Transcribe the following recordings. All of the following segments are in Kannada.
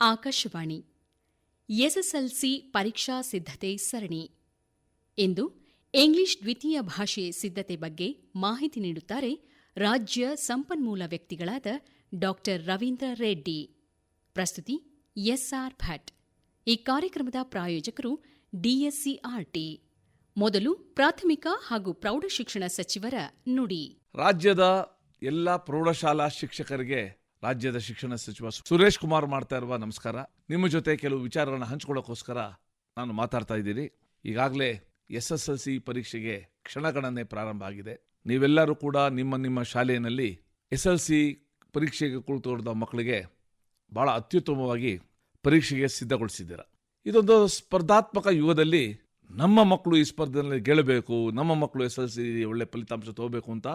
ಆಕಾಶವಾಣಿ ಎಸ್ಎಸ್ಎಲ್ಸಿ ಪರೀಕ್ಷಾ ಸಿದ್ಧತೆ ಸರಣಿ. ಇಂದು ಇಂಗ್ಲಿಷ್ ದ್ವಿತೀಯ ಭಾಷೆ ಸಿದ್ಧತೆ ಬಗ್ಗೆ ಮಾಹಿತಿ ನೀಡುತ್ತಾರೆ ರಾಜ್ಯ ಸಂಪನ್ಮೂಲ ವ್ಯಕ್ತಿಗಳಾದ ಡಾ ರವೀಂದ್ರ ರೆಡ್ಡಿ. ಪ್ರಸ್ತುತಿ ಎಸ್ಆರ್ ಭಟ್. ಈ ಕಾರ್ಯಕ್ರಮದ ಪ್ರಾಯೋಜಕರು ಡಿಎಸ್ಸಿಆರ್ಟಿ. ಮೊದಲು ಪ್ರಾಥಮಿಕ ಹಾಗೂ ಪ್ರೌಢಶಿಕ್ಷಣ ಸಚಿವರ ನುಡಿ. ರಾಜ್ಯದ ಎಲ್ಲ ಪ್ರೌಢಶಾಲಾ ಶಿಕ್ಷಕರಿಗೆ ರಾಜ್ಯದ ಶಿಕ್ಷಣ ಸಚಿವ ಸುರೇಶ್ ಕುಮಾರ್ ಮಾಡ್ತಾ ಇರುವ ನಮಸ್ಕಾರ. ನಿಮ್ಮ ಜೊತೆ ಕೆಲವು ವಿಚಾರಗಳನ್ನ ಹಂಚಿಕೊಳ್ಳೋಕ್ಕೋಸ್ಕರ ನಾನು ಮಾತಾಡ್ತಾ ಇದ್ದೀನಿ. ಈಗಾಗಲೇ ಎಸ್ಎಸ್ಎಲ್ಸಿ ಪರೀಕ್ಷೆಗೆ ಕ್ಷಣಗಣನೆ ಪ್ರಾರಂಭ ಆಗಿದೆ. ನೀವೆಲ್ಲರೂ ಕೂಡ ನಿಮ್ಮ ಶಾಲೆಯಲ್ಲಿ ಎಸ್ಎಲ್ಸಿ ಪರೀಕ್ಷೆಗೆ ಕುಳಿತುಕೊಂಡ ಮಕ್ಕಳಿಗೆ ಬಹಳ ಅತ್ಯುತ್ತಮವಾಗಿ ಪರೀಕ್ಷೆಗೆ ಸಿದ್ಧಗೊಳಿಸಿದ್ದೀರ. ಇದೊಂದು ಸ್ಪರ್ಧಾತ್ಮಕ ಯುಗದಲ್ಲಿ ನಮ್ಮ ಮಕ್ಕಳು ಈ ಸ್ಪರ್ಧೆಯಲ್ಲಿ ಗೆಲ್ಲಬೇಕು, ನಮ್ಮ ಮಕ್ಕಳು ಎಸ್ಎಲ್ಸಿ ಒಳ್ಳೆ ಫಲಿತಾಂಶ ತಗೋಬೇಕು ಅಂತ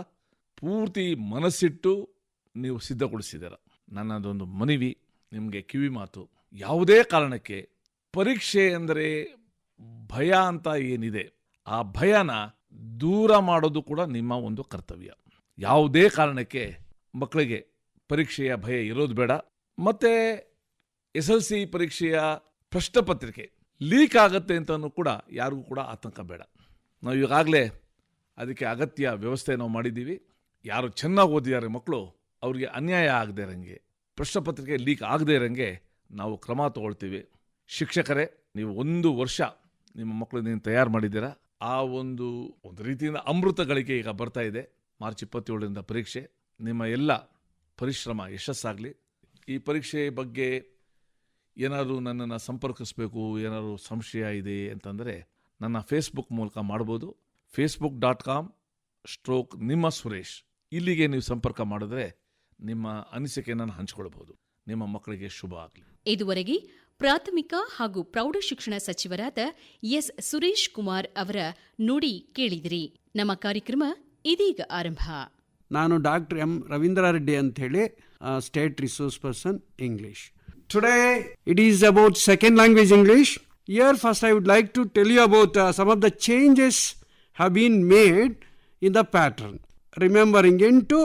ಪೂರ್ತಿ ಮನಸ್ಸಿಟ್ಟು ನೀವು ಸಿದ್ಧಗೊಳಿಸಿದ್ದೀರ. ನನ್ನದೊಂದು ಮನವಿ, ನಿಮಗೆ ಕಿವಿ ಮಾತು, ಯಾವುದೇ ಕಾರಣಕ್ಕೆ ಪರೀಕ್ಷೆ ಅಂದರೆ ಭಯ ಅಂತ ಏನಿದೆ, ಆ ಭಯನ ದೂರ ಮಾಡೋದು ಕೂಡ ನಿಮ್ಮ ಒಂದು ಕರ್ತವ್ಯ. ಯಾವುದೇ ಕಾರಣಕ್ಕೆ ಮಕ್ಕಳಿಗೆ ಪರೀಕ್ಷೆಯ ಭಯ ಇರೋದು ಬೇಡ. ಮತ್ತೆ ಎಸ್ಎಲ್ಸಿ ಪರೀಕ್ಷೆಯ ಪ್ರಶ್ನೆ ಪತ್ರಿಕೆ ಲೀಕ್ ಆಗುತ್ತೆ ಅಂತಲೂ ಕೂಡ ಯಾರಿಗೂ ಕೂಡ ಆತಂಕ ಬೇಡ. ನಾವು ಈಗಾಗಲೇ ಅದಕ್ಕೆ ಅಗತ್ಯ ವ್ಯವಸ್ಥೆ ನಾವು ಮಾಡಿದ್ದೀವಿ. ಯಾರು ಚೆನ್ನಾಗಿ ಓದಿದ್ದಾರೆ ಮಕ್ಕಳು, ಅವ್ರಿಗೆ ಅನ್ಯಾಯ ಆಗದೆ ಇರೋಂಗೆ, ಪ್ರಶ್ನೆ ಪತ್ರಿಕೆ ಲೀಕ್ ಆಗದೆ ಇರೋಂಗೆ ನಾವು ಕ್ರಮ ತಗೊಳ್ತೀವಿ. ಶಿಕ್ಷಕರೇ, ನೀವು 1 ವರ್ಷ ನಿಮ್ಮ ಮಕ್ಕಳನ್ನ ತಯಾರು ಮಾಡಿದ್ದೀರಾ. ಆ ಒಂದು ರೀತಿಯಿಂದ ಅಮೃತ ಗಳಿಕೆ ಈಗ ಬರ್ತಾ ಇದೆ. ಮಾರ್ಚ್ 27ರಿಂದ ಪರೀಕ್ಷೆ. ನಿಮ್ಮ ಎಲ್ಲ ಪರಿಶ್ರಮ ಯಶಸ್ಸಾಗಲಿ. ಈ ಪರೀಕ್ಷೆ ಬಗ್ಗೆ ಏನಾದರೂ ನನ್ನನ್ನು ಸಂಪರ್ಕಿಸಬೇಕು, ಏನಾದರೂ ಸಂಶಯ ಇದೆ ಅಂತಂದರೆ ನನ್ನ ಫೇಸ್ಬುಕ್ ಮೂಲಕ ಮಾಡ್ಬೋದು. facebook.com/ನಿಮ್ಮ ಸುರೇಶ್. ಇಲ್ಲಿಗೆ ನೀವು ಸಂಪರ್ಕ ಮಾಡಿದ್ರೆ ನಿಮ್ಮ ಅನಿಸಿಕೆಯನ್ನು ಹಂಚಿಕೊಳ್ಬಹುದು. ನಿಮ್ಮ ಮಕ್ಕಳಿಗೆ ಶುಭ ಆಗಲಿ. ಇದುವರೆಗೆ ಪ್ರಾಥಮಿಕ ಹಾಗೂ ಪ್ರೌಢಶಿಕ್ಷಣ ಸಚಿವರಾದ ಎಸ್ ಸುರೇಶ್ ಕುಮಾರ್ ಅವರ ನುಡಿ ಕೇಳಿದಿರಿ. ನಮ್ಮ ಕಾರ್ಯಕ್ರಮ ಇದೀಗ ಆರಂಭ. ನಾನು ಡಾಕ್ಟರ್ ಎಂ ರವೀಂದ್ರ ರೆಡ್ಡಿ ಅಂತ ಹೇಳಿ, state resource person English. Today it is about second language English. Here first I would like to tell you about some of the changes have been made in the pattern. Remembering into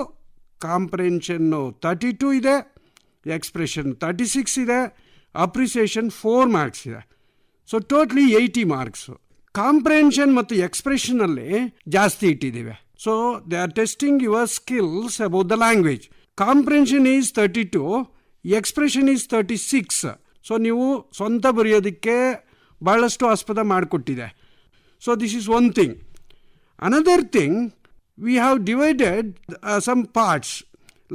comprehension 32 ಇದೆ, expression 36 ಇದೆ, appreciation 4 marks ಇದೆ. So totally 80 marks. Comprehension ಮತ್ತು expression ಅಲ್ಲಿ ಜಾಸ್ತಿ ಇಟ್ಟಿದ್ದೀವಿ. So they are testing your skills about the language. Comprehension is 32, expression is 36. So ನೀವು ಸ್ವಂತ ಬರೆಯೋದಕ್ಕೆ ಭಾಳಷ್ಟು ಆಸ್ಪದ ಮಾಡಿಕೊಟ್ಟಿದೆ. So this is one thing. Another thing, we have divided some parts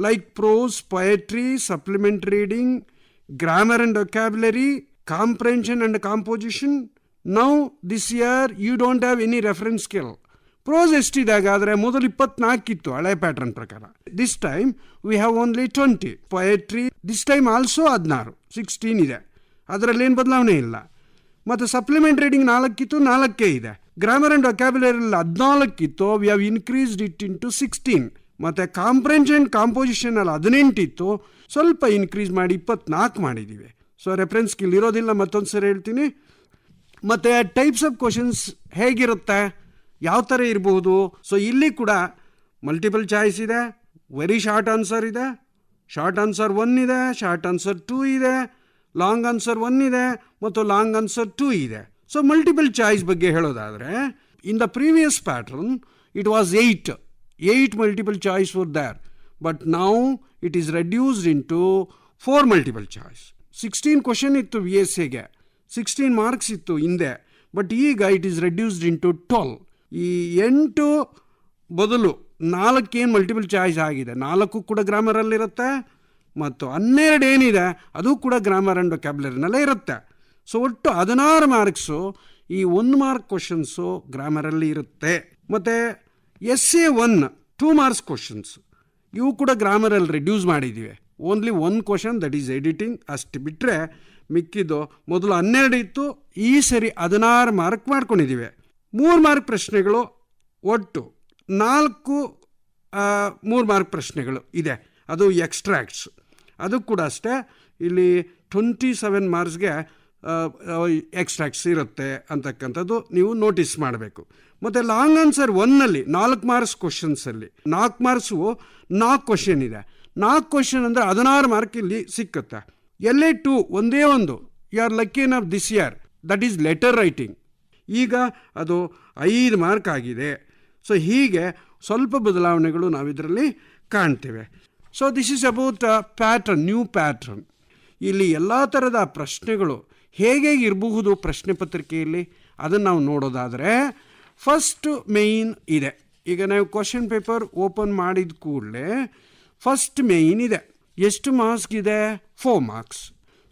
like prose, poetry, supplement reading, grammar and vocabulary, comprehension and composition. Now this year you don't have any reference skill. Prose ಎಷ್ಟಿದೆ ಹಾಗಾದರೆ? ಮೊದಲು 24 ಇತ್ತು ಹಳೆ ಪ್ಯಾಟರ್ನ್ ಪ್ರಕಾರ. This time we have only 20. Poetry this time also 16 ಇದೆ, ಅದರಲ್ಲೇನು ಬದಲಾವಣೆ ಇಲ್ಲ. ಮತ್ತು ಸಪ್ಲಿಮೆಂಟ್ ರೀಡಿಂಗ್ 4 ಇತ್ತು, 4 ಇದೆ. ಗ್ರಾಮರ್ ಆ್ಯಂಡ್ ವೊಕ್ಯಾಬ್ಯುಲರಿ 14 ಇತ್ತು, we have increased it into 16. ಮತ್ತು ಕಾಂಪ್ರೆನ್ಷನ್ ಕಾಂಪೋಸಿಷನ್ 18 ಇತ್ತು, ಸ್ವಲ್ಪ ಇನ್ಕ್ರೀಸ್ ಮಾಡಿ 24 ಮಾಡಿದ್ದೀವಿ. ಸೊ ರೆಫರೆನ್ಸ್ ಸ್ಕಿಲ್ ಇರೋದಿಲ್ಲ, ಮತ್ತೊಂದು ಸರಿ ಹೇಳ್ತೀನಿ. ಮತ್ತು ಟೈಪ್ಸ್ ಆಫ್ ಕ್ವಶನ್ಸ್ ಹೇಗಿರುತ್ತೆ, ಯಾವ ಥರ ಇರ್ಬೋದು? ಸೊ ಇಲ್ಲಿ ಕೂಡ ಮಲ್ಟಿಪಲ್ ಚಾಯ್ಸ್ ಇದೆ, ವೆರಿ ಶಾರ್ಟ್ ಆನ್ಸರ್ ಇದೆ, ಶಾರ್ಟ್ ಆನ್ಸರ್ 1 ಇದೆ, ಶಾರ್ಟ್ ಆನ್ಸರ್ 2 ಇದೆ, ಲಾಂಗ್ ಆನ್ಸರ್ 1 ಇದೆ ಮತ್ತು ಲಾಂಗ್ ಆನ್ಸರ್ 2 ಇದೆ. ಸೊ ಮಲ್ಟಿಪಲ್ ಚಾಯ್ಸ್ ಬಗ್ಗೆ ಹೇಳೋದಾದರೆ, in the previous pattern it was 8 multiple choice for there, but now it is reduced into 4 multiple choice. 16 question ಇತ್ತು VSAಗೆ, 16 ಮಾರ್ಕ್ಸ್ ಇತ್ತು ಹಿಂದೆ, ಬಟ್ ಈಗ ಇಟ್ ಈಸ್ ರೆಡ್ಯೂಸ್ಡ್ ಇಂಟು 12. ಈ 8 ಬದಲು 4 ಏನು ಮಲ್ಟಿಪಲ್ ಚಾಯ್ಸ್ ಆಗಿದೆ, 4 ಕೂಡ ಗ್ರಾಮರಲ್ಲಿರುತ್ತೆ ಮತ್ತು 12 ಏನಿದೆ ಅದು ಕೂಡ ಗ್ರಾಮರ್ ಆ್ಯಂಡ್ ವೊಕ್ಯಾಬ್ಯುಲರಿನಲ್ಲೇ ಇರುತ್ತೆ. ಸೊ ಒಟ್ಟು 16 ಮಾರ್ಕ್ಸು ಈ 1 ಮಾರ್ಕ್ ಕ್ವಶನ್ಸು ಗ್ರಾಮರಲ್ಲಿ ಇರುತ್ತೆ. ಮತ್ತು essay 1 2 ಮಾರ್ಕ್ಸ್ ಕ್ವಶನ್ಸ್ ಇವು ಕೂಡ ಗ್ರಾಮರಲ್ಲಿ ರಿಡ್ಯೂಸ್ ಮಾಡಿದ್ದೀವಿ. Only 1 question, that is editing, ಅಷ್ಟು ಬಿಟ್ಟರೆ ಮಿಕ್ಕಿದ್ದು ಮೊದಲು 12 ಇತ್ತು, ಈ ಸರಿ 16 ಮಾರ್ಕ್ ಮಾಡ್ಕೊಂಡಿದ್ದೀವಿ. 3 ಮಾರ್ಕ್ ಪ್ರಶ್ನೆಗಳು, ಒಟ್ಟು 4 3 ಮಾರ್ಕ್ ಪ್ರಶ್ನೆಗಳು ಇದೆ, ಅದು ಎಕ್ಸ್ಟ್ರಾಕ್ಟ್ಸ್. ಅದು ಕೂಡ ಅಷ್ಟೇ, ಇಲ್ಲಿ 27 ಮಾರ್ಕ್ಸ್ಗೆ ಎಕ್ಸ್ಟ್ರಾಕ್ಟ್ಸ್ ಇರುತ್ತೆ ಅಂತಕ್ಕಂಥದ್ದು ನೀವು ನೋಟಿಸ್ ಮಾಡಬೇಕು. ಮತ್ತು ಲಾಂಗ್ ಆನ್ಸರ್ 1ನಲ್ಲಿ 4 ಮಾರ್ಕ್ಸ್ ಕ್ವಶನ್ಸಲ್ಲಿ 4 ಮಾರ್ಕ್ಸು 4 ಕ್ವಶನ್ ಇದೆ. 4 ಕ್ವಶನ್ ಅಂದರೆ 16 ಮಾರ್ಕ್ ಇಲ್ಲಿ ಸಿಕ್ಕುತ್ತೆ. LA2 ಒಂದೇ ಒಂದು, you are lucky enough this year, that is letter writing. ಈಗ ಅದು 5 ಮಾರ್ಕ್ ಆಗಿದೆ. ಸೊ ಹೀಗೆ ಸ್ವಲ್ಪ ಬದಲಾವಣೆಗಳು ನಾವಿದರಲ್ಲಿ ಕಾಣ್ತೇವೆ. So this is about pattern, new pattern. ಇಲ್ಲಿ ಎಲ್ಲ ಥರದ ಪ್ರಶ್ನೆಗಳು ಹೇಗೆ ಇರಬಹುದು ಪ್ರಶ್ನೆ ಪತ್ರಿಕೆಯಲ್ಲಿ ಅದನ್ನು ನಾವು ನೋಡೋದಾದರೆ, ಫಸ್ಟ್ ಮೇಯ್ನ್ ಇದೆ. ಈಗ ನಾವು ಕ್ವಶನ್ ಪೇಪರ್ ಓಪನ್ ಮಾಡಿದ ಕೂಡಲೇ ಫಸ್ಟ್ ಮೇಯ್ನ್ ಇದೆ. ಎಷ್ಟು ಮಾರ್ಕ್ಸ್ ಇದೆ? 4 ಮಾರ್ಕ್ಸ್.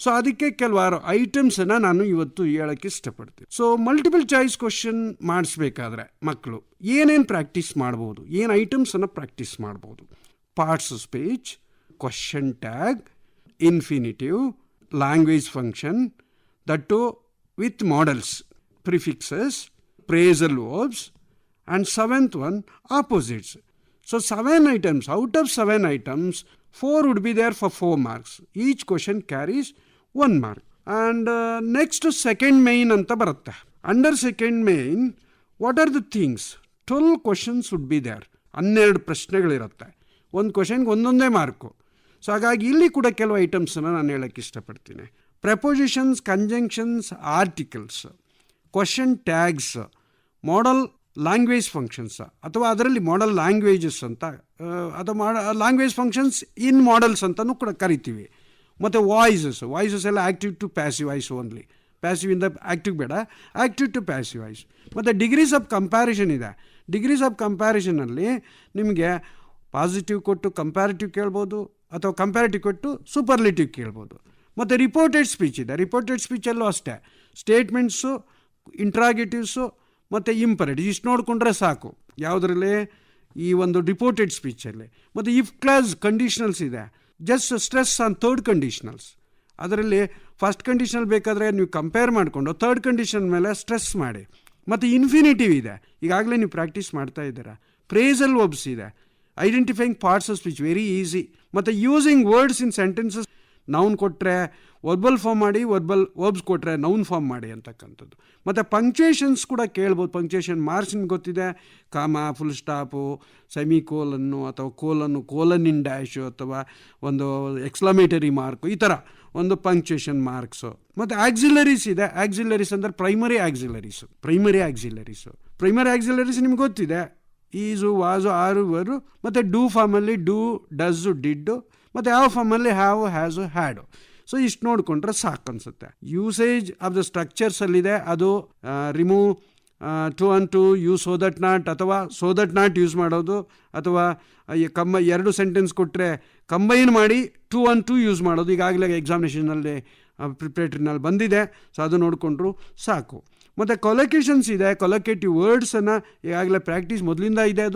ಸೊ ಅದಕ್ಕೆ ಕೆಲವಾರು ಐಟಮ್ಸನ್ನು ನಾನು ಇವತ್ತು ಹೇಳೋಕ್ಕೆ ಇಷ್ಟಪಡ್ತೀನಿ. ಸೊ ಮಲ್ಟಿಪಲ್ ಚಾಯ್ಸ್ ಕ್ವಶನ್ ಮಾಡಿಸ್ಬೇಕಾದ್ರೆ ಮಕ್ಕಳು ಏನೇನು ಪ್ರಾಕ್ಟೀಸ್ ಮಾಡ್ಬೋದು, ಏನು ಐಟಮ್ಸನ್ನು ಪ್ರಾಕ್ಟೀಸ್ ಮಾಡ್ಬೋದು? Parts of speech, question tag, infinitive, language function, that with models, prefixes, phrasal verbs, and 7th one, opposites. So 7 items. Out of 7 items, 4 would be there for 4 marks. Each question carries 1 mark. And next second main anta baratte. Under second main, what are the things? 12 questions would be there. 12 ಪ್ರಶ್ನೆಗಳಿರುತ್ತೆ. ಒಂದು ಕ್ವಶನ್ಗೆ ಒಂದೊಂದೇ ಮಾರ್ಕು. ಸೊ ಹಾಗಾಗಿ ಇಲ್ಲಿ ಕೂಡ ಕೆಲವು ಐಟಮ್ಸನ್ನು ನಾನು ಹೇಳೋಕ್ಕೆ ಇಷ್ಟಪಡ್ತೀನಿ. Prepositions, conjunctions, articles, question tags, modal language functions ಅಥವಾ ಅದರಲ್ಲಿ ಮಾಡಲ್ ಲ್ಯಾಂಗ್ವೇಜಸ್ ಅಂತ ಅಥವಾ ಲ್ಯಾಂಗ್ವೇಜ್ ಫಂಕ್ಷನ್ಸ್ ಇನ್ ಮಾಡಲ್ಸ್ ಅಂತಲೂ ಕೂಡ ಕರಿತೀವಿ. ಮತ್ತು ವಾಯ್ಸಸ್ ಎಲ್ಲ active to passive voice only, ಪ್ಯಾಸಿವಿಂದ ಆ್ಯಕ್ಟಿವ್ ಬೇಡ, ಆ್ಯಕ್ಟಿವ್ ಟು ಪ್ಯಾಸಿವ್ ವಾಯ್ಸ್. ಮತ್ತು ಡಿಗ್ರೀಸ್ ಆಫ್ ಕಂಪ್ಯಾರಿಷನ್ ಇದೆ. ಡಿಗ್ರೀಸ್ ಆಫ್ ಕಂಪ್ಯಾರಿಷನಲ್ಲಿ ನಿಮಗೆ ಪಾಸಿಟಿವ್ ಕೊಟ್ಟು ಕಂಪ್ಯಾರಿಟಿವ್ ಕೇಳ್ಬೋದು ಅಥವಾ ಕಂಪ್ಯಾರಿಟಿವ್ ಕೊಟ್ಟು ಸೂಪರ್ಲೇಟಿವ್ ಕೇಳ್ಬೋದು. ಮತ್ತು ರಿಪೋರ್ಟೆಡ್ ಸ್ಪೀಚ್ ಇದೆ. ರಿಪೋರ್ಟೆಡ್ ಸ್ಪೀಚಲ್ಲೂ ಅಷ್ಟೇ ಸ್ಟೇಟ್ಮೆಂಟ್ಸು, ಇಂಟ್ರಾಗೇಟಿವ್ಸು ಮತ್ತು ಇಂಪರೇಟಿವ್ ಇಷ್ಟು ನೋಡಿಕೊಂಡ್ರೆ ಸಾಕು ಯಾವುದರಲ್ಲಿ, ಈ ಒಂದು ರಿಪೋರ್ಟೆಡ್ ಸ್ಪೀಚಲ್ಲಿ. ಮತ್ತು ಇಫ್ ಕ್ಲಾಸ್ ಕಂಡೀಷನಲ್ಸ್ ಇದೆ. Just stress on third conditionals. ಅದರಲ್ಲಿ ಫಸ್ಟ್ ಕಂಡೀಷನಲ್ ಬೇಕಾದರೆ ನೀವು ಕಂಪೇರ್ ಮಾಡಿಕೊಂಡು ಥರ್ಡ್ ಕಂಡೀಷನ್ ಮೇಲೆ ಸ್ಟ್ರೆಸ್ ಮಾಡಿ. ಮತ್ತು ಇನ್ಫಿನಿಟಿವ್ ಇದೆ, ಈಗಾಗಲೇ ನೀವು ಪ್ರಾಕ್ಟೀಸ್ ಮಾಡ್ತಾ ಇದ್ದೀರಾ. ಫ್ರೇಸಲ್ ವರ್ಬ್ಸ್ ಇದೆ. Identifying parts of speech very easy. ಮತ್ತು using words in sentences, noun ಕೊಟ್ಟರೆ ವರ್ಬಲ್ ಫಾರ್ಮ್ ಮಾಡಿ, ವರ್ಬ್ಸ್ ಕೊಟ್ಟರೆ ನೌನ್ ಫಾರ್ಮ್ ಮಾಡಿ ಅಂತಕ್ಕಂಥದ್ದು. ಮತ್ತು ಪಂಕ್ಚುಯೇಷನ್ಸ್ ಕೂಡ ಕೇಳ್ಬೋದು. ಪಂಕ್ಚುಯೇಷನ್ ಮಾರ್ಕ್ಸ್ ನಿಮ್ಗೆ ಗೊತ್ತಿದೆ, ಕಾಮ, ಫುಲ್ ಸ್ಟಾಪು, ಸೆಮಿ ಕೋಲನ್ನು ಅಥವಾ ಕೋಲನ್ ಇನ್ ಡ್ಯಾಶು ಅಥವಾ ಒಂದು ಎಕ್ಸ್ಕ್ಲಮೇಟರಿ ಮಾರ್ಕು, ಈ ಥರ ಒಂದು ಪಂಕ್ಚುಯೇಷನ್ ಮಾರ್ಕ್ಸು. ಮತ್ತು ಆಕ್ಸಿಲರೀಸ್ ಇದೆ. ಆಕ್ಸಿಲರೀಸ್ ಅಂದರೆ ಪ್ರೈಮರಿ ಆಕ್ಸಿಲರೀಸು. ಪ್ರೈಮರಿ ಆಕ್ಸಿಲರೀಸ್ ನಿಮ್ಗೆ ಗೊತ್ತಿದೆ, ಈಸು, ವಾಸು, ಆರು, ವರು. ಮತ್ತು ಡೂ ಫಾರ್ಮಲ್ಲಿ ಡೂ, ಡಸ್ಸು, ಡಿಡ್ಡು. ಮತ್ತು ಯಾವ ಫಾರ್ಮಲ್ಲಿ ಹ್ಯಾವ್, ಹ್ಯಾಸು, ಹ್ಯಾಡು. ಸೊ ಇಷ್ಟು ನೋಡಿಕೊಂಡ್ರೆ ಸಾಕು ಅನಿಸುತ್ತೆ. ಯೂಸೇಜ್ ಆಫ್ ದ ಸ್ಟ್ರಕ್ಚರ್ಸಲ್ಲಿದೆ, ಅದು remove, too on to, use so that not ಅಥವಾ ಸೋ ದಟ್ ನಾಟ್ ಯೂಸ್ ಮಾಡೋದು, ಅಥವಾ ಎರಡು ಸೆಂಟೆನ್ಸ್ ಕೊಟ್ಟರೆ ಕಂಬೈನ್ ಮಾಡಿ ಟು ಆನ್ ಟು ಯೂಸ್ ಮಾಡೋದು. ಈಗಾಗಲೇ ಎಕ್ಸಾಮಿನೇಷನಲ್ಲಿ ಪ್ರಿಪ್ರೇಟ್ರಿನಲ್ಲಿ ಬಂದಿದೆ. ಸೊ ಅದು ನೋಡಿಕೊಂಡ್ರು ಸಾಕು. ಮತ್ತು ಕೊಲೊಕೇಶನ್ಸ್ ಇದೆ. ಕೊಲೊಕೇಟಿವ್ ವರ್ಡ್ಸನ್ನು ಈಗಾಗಲೇ ಪ್ರಾಕ್ಟೀಸ್ ಮೊದಲಿಂದ ಇದೆ,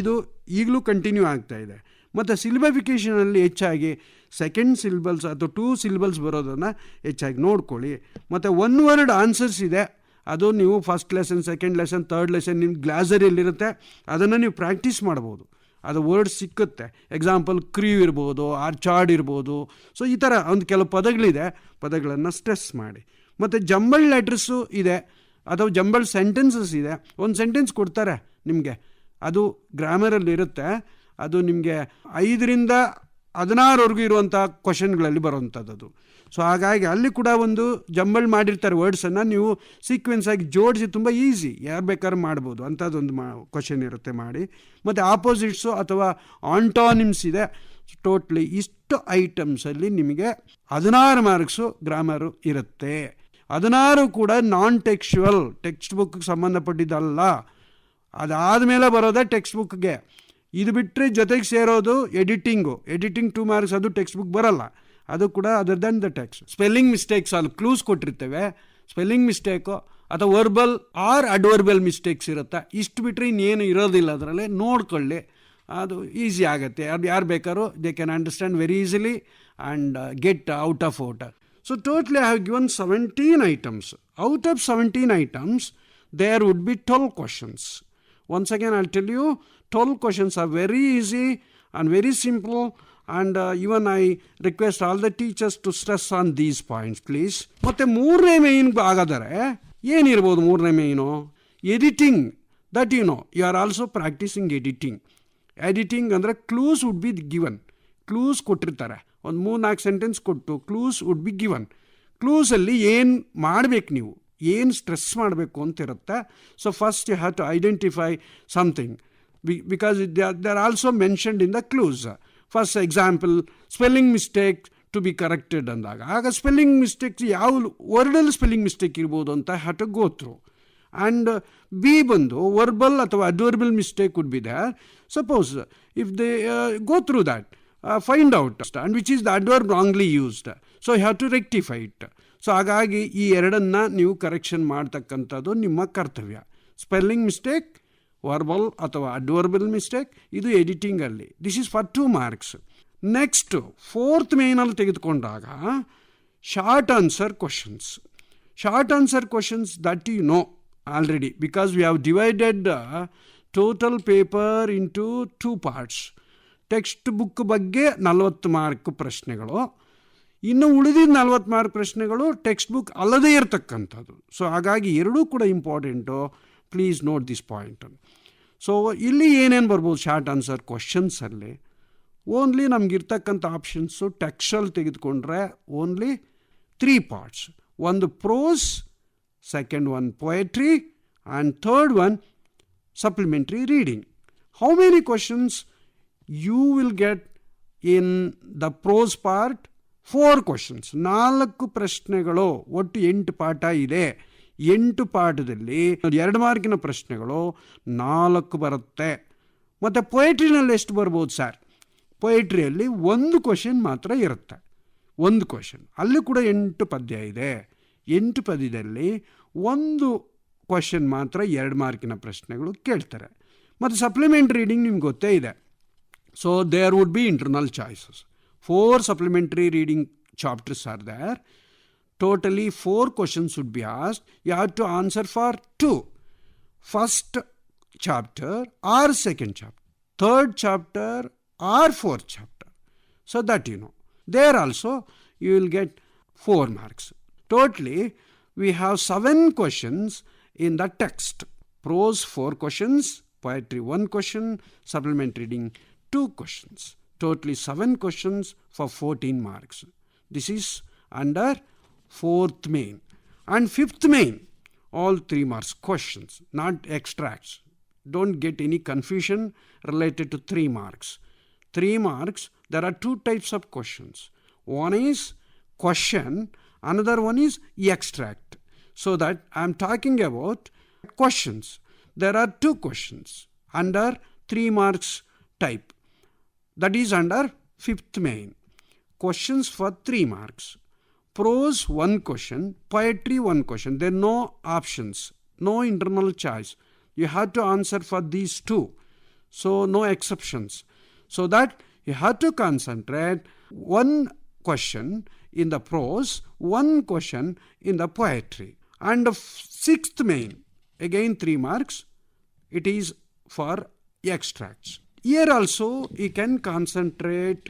ಇದು ಈಗಲೂ ಕಂಟಿನ್ಯೂ ಆಗ್ತಾ ಇದೆ. ಮತ್ತು ಸಿಲಿಬಫಿಕೇಷನಲ್ಲಿ ಹೆಚ್ಚಾಗಿ ಸೆಕೆಂಡ್ ಸಿಲಿಬಲ್ಸ್ ಅಥವಾ 2 ಸಿಲಿಬಲ್ಸ್ ಬರೋದನ್ನು ಹೆಚ್ಚಾಗಿ ನೋಡ್ಕೊಳ್ಳಿ. ಮತ್ತು 1 ವರ್ಡ್ ಆನ್ಸರ್ಸ್ ಇದೆ. ಅದು ನೀವು first lesson, second lesson, third lesson ನಿಮ್ಮ ಗ್ಲಾಸರಿಯಲ್ಲಿರುತ್ತೆ. ಅದನ್ನು ನೀವು ಪ್ರಾಕ್ಟೀಸ್ ಮಾಡ್ಬೋದು. ಅದು ವರ್ಡ್ ಸಿಕ್ಕುತ್ತೆ. ಎಕ್ಸಾಂಪಲ್ ಕ್ರೀವ್ ಇರ್ಬೋದು, ಆರ್ಚಾರ್ಡ್ ಇರ್ಬೋದು. ಸೊ ಈ ಥರ ಒಂದು ಕೆಲವು ಪದಗಳಿದೆ, ಪದಗಳನ್ನು ಸ್ಟ್ರೆಸ್ ಮಾಡಿ. ಮತ್ತು ಜಂಬಲ್ ಲೆಟರ್ಸು ಇದೆ ಅಥವಾ ಜಂಬಲ್ ಸೆಂಟೆನ್ಸಸ್ ಇದೆ. ಒಂದು ಸೆಂಟೆನ್ಸ್ ಕೊಡ್ತಾರೆ ನಿಮಗೆ, ಅದು ಗ್ರಾಮರಲ್ಲಿ ಇರುತ್ತೆ. ಅದು ನಿಮಗೆ 5ರಿಂದ 16ವರೆಗೂ ಇರುವಂಥ ಕ್ವಶನ್ಗಳಲ್ಲಿ ಬರುವಂಥದ್ದು. ಸೊ ಹಾಗಾಗಿ ಅಲ್ಲಿ ಕೂಡ ಒಂದು ಜಂಬಲ್ ಮಾಡಿರ್ತಾರೆ ವರ್ಡ್ಸನ್ನು, ನೀವು ಸೀಕ್ವೆನ್ಸ್ ಆಗಿ ಜೋಡಿಸಿ ತುಂಬ ಈಸಿ, ಯಾರು ಬೇಕಾದ್ರೂ ಮಾಡ್ಬೋದು ಅಂಥದ್ದೊಂದು ಕ್ವಶನ್ ಇರುತ್ತೆ ಮಾಡಿ. ಮತ್ತು ಆಪೋಸಿಟ್ಸು ಅಥವಾ ಆಂಟಾನಿಮ್ಸ್ ಇದೆ. ಟೋಟ್ಲಿ ಇಷ್ಟು ಐಟಮ್ಸಲ್ಲಿ ನಿಮಗೆ 16 ಮಾರ್ಕ್ಸು ಗ್ರಾಮರು ಇರುತ್ತೆ. 16 ಕೂಡ ನಾನ್ ಟೆಕ್ಸ್ಚುವಲ್, ಟೆಕ್ಸ್ಟ್ ಬುಕ್ಗೆ ಸಂಬಂಧಪಟ್ಟಿದ್ದಲ್ಲ. ಅದಾದಮೇಲೆ ಬರೋದೇ ಟೆಕ್ಸ್ಟ್ ಬುಕ್ಗೆ. ಇದು ಬಿಟ್ಟರೆ ಜೊತೆಗೆ ಸೇರೋದು ಎಡಿಟಿಂಗ್ 2 ಮಾರ್ಕ್ಸ್, ಅದು ಟೆಕ್ಸ್ಟ್ ಬುಕ್ ಬರಲ್ಲ. ಅದು ಕೂಡ other than the text. Spelling mistakes ಅಲ್ಲಿ ಕ್ಲೂಸ್ ಕೊಟ್ಟಿರ್ತೇವೆ. ಸ್ಪೆಲ್ಲಿಂಗ್ ಮಿಸ್ಟೇಕು ಅಥವಾ ವರ್ಬಲ್ ಆರ್ ಅಡ್ವರ್ಬಲ್ ಮಿಸ್ಟೇಕ್ಸ್ ಇರುತ್ತೆ. ಇಷ್ಟು ಬಿಟ್ಟರೆ ಇನ್ನೇನು ಇರೋದಿಲ್ಲ. ಅದರಲ್ಲಿ ನೋಡ್ಕೊಳ್ಳಿ, ಅದು ಈಸಿ ಆಗುತ್ತೆ. ಅದು ಯಾರು ಬೇಕಾದ್ರೂ they can understand very easily and get out of out. So totally I have given 17 items. Out of 17 items, there would be 12 questions. Once again, I'll tell you, 12 questions are very easy and very simple. And even I request all the teachers to stress on these points, please. ಮತ್ತೆ 3ನೇ ಮೇನ್ ಆಗಾದರೆ ಏನಿರ್ಬೋದು? 3ನೇ main editing. That you know, you are also practising editing. Editing ಅಂದರೆ clues would be given. Clues ಕೊಟ್ಟಿರ್ತಾರೆ, ಒಂದು 3-4 ಸೆಂಟೆನ್ಸ್ ಕೊಟ್ಟು ಕ್ಲೂಸ್ ವುಡ್ ಬಿ ಗಿವನ್. ಕ್ಲೂಸಲ್ಲಿ ಏನು ಮಾಡಬೇಕು, ನೀವು ಏನು ಸ್ಟ್ರೆಸ್ ಮಾಡಬೇಕು ಅಂತ ಇರುತ್ತೆ. So first you have to identify something because they are also mentioned in the clues. First example, spelling mistake to be corrected ಅಂದಾಗ, ಆಗ ಸ್ಪೆಲ್ಲಿಂಗ್ ಮಿಸ್ಟೇಕ್ಸ್ ಯಾವ ವರ್ಡಲ್ಲಿ ಸ್ಪೆಲ್ಲಿಂಗ್ ಮಿಸ್ಟೇಕ್ ಇರ್ಬೋದು ಅಂತ have to go through. And B ಬಂದು ವರ್ಬಲ್ ಅಥವಾ adverbial mistake would be there. Suppose if they go through that, find out and which is the adverb wrongly used, so you have to rectify it. So ಹಾಗಾಗಿ ಈ ಎರಡನ್ನು ನೀವು ಕರೆಕ್ಷನ್ ಮಾಡ್ತಕ್ಕಂಥದ್ದು ನಿಮ್ಮ ಕರ್ತವ್ಯ. ಸ್ಪೆಲ್ಲಿಂಗ್ ಮಿಸ್ಟೇಕ್, ವರ್ಬಲ್ ಅಥವಾ ಅಡ್ವರ್ಬಲ್ ಮಿಸ್ಟೇಕ್, ಇದು ಎಡಿಟಿಂಗಲ್ಲಿ. This is for 2 marks. Next 4th ಮೇನಲ್ಲಿ ತೆಗೆದುಕೊಂಡಾಗ short answer questions. Short answer questions that you know already because we have divided total paper into 2 parts. Text book ಬಗ್ಗೆ 40 ಮಾರ್ಕ್ ಪ್ರಶ್ನೆಗಳು, ಇನ್ನು ಉಳಿದಿದ್ದ 40 ಮಾರ್ಕ್ ಪ್ರಶ್ನೆಗಳು ಟೆಕ್ಸ್ಟ್ ಬುಕ್ ಅಲ್ಲದೇ ಇರತಕ್ಕಂಥದ್ದು. ಸೊ ಹಾಗಾಗಿ ಎರಡೂ ಕೂಡ important. Please note this point. So ಇಲ್ಲಿ ಏನೇನು ಬರ್ಬೋದು ಶಾರ್ಟ್ ಆನ್ಸರ್ ಕ್ವಶನ್ಸಲ್ಲಿ? ಓನ್ಲಿ ನಮಗಿರ್ತಕ್ಕಂಥ ಆಪ್ಷನ್ಸು ಟೆಕ್ಸ್ಟಲ್ಲಿ ತೆಗೆದುಕೊಂಡ್ರೆ ಓನ್ಲಿ 3 parts. ಒಂದು prose, second one poetry, and third one supplementary reading. How many questions you will get in the prose part? 4 questions, 4 ಪ್ರಶ್ನೆಗಳು. ಒಟ್ಟು 8 ಪಾಠ ಇದೆ. 8 ಪಾಠದಲ್ಲಿ 2 ಮಾರ್ಕಿನ ಪ್ರಶ್ನೆಗಳು 4 ಬರುತ್ತೆ. ಮತ್ತು ಪೊಯೆಟ್ರಿನಲ್ಲಿ ಎಷ್ಟು ಬರ್ಬೋದು ಸರ್? ಪೊಯೆಟ್ರಿಯಲ್ಲಿ 1 ಕ್ವಶನ್ ಮಾತ್ರ ಇರುತ್ತೆ. 1 ಕ್ವಶನ್, ಅಲ್ಲಿ ಕೂಡ 8 ಪದ್ಯ ಇದೆ. 8 ಪದ್ಯದಲ್ಲಿ 1 ಕ್ವಶನ್ ಮಾತ್ರ 2 ಮಾರ್ಕಿನ ಪ್ರಶ್ನೆಗಳು ಕೇಳ್ತಾರೆ. ಮತ್ತು ಸಪ್ಲಿಮೆಂಟ್ರಿ ರೀಡಿಂಗ್ ನಿಮ್ಗೆ ಗೊತ್ತೇ ಇದೆ. So there would be internal choices. 4 supplementary reading chapters are there. Totally 4 questions would be asked. You have to answer for 2. First chapter or second chapter, third chapter or fourth chapter. So that you know. There also you will get 4 marks. Totally we have 7 questions in the text. Prose 4 questions, poetry 1 question, supplementary reading 2 questions. Totally 7 questions for 14 marks. This is under 4th main. And 5th main, all 3 marks questions, not extracts. Don't get any confusion related to 3 marks. 3 marks, there are 2 types of questions. One is question, another one is extract. So that I am talking about questions. There are 2 questions under 3 marks type. That is under 5th main. Questions for 3 marks. Prose 1 question, poetry 1 question. There are no options, no internal choice. You have to answer for these 2. So no exceptions. So that you have to concentrate 1 question in the prose, 1 question in the poetry. And the 6th main, again 3 marks, it is for extracts. Here also you can concentrate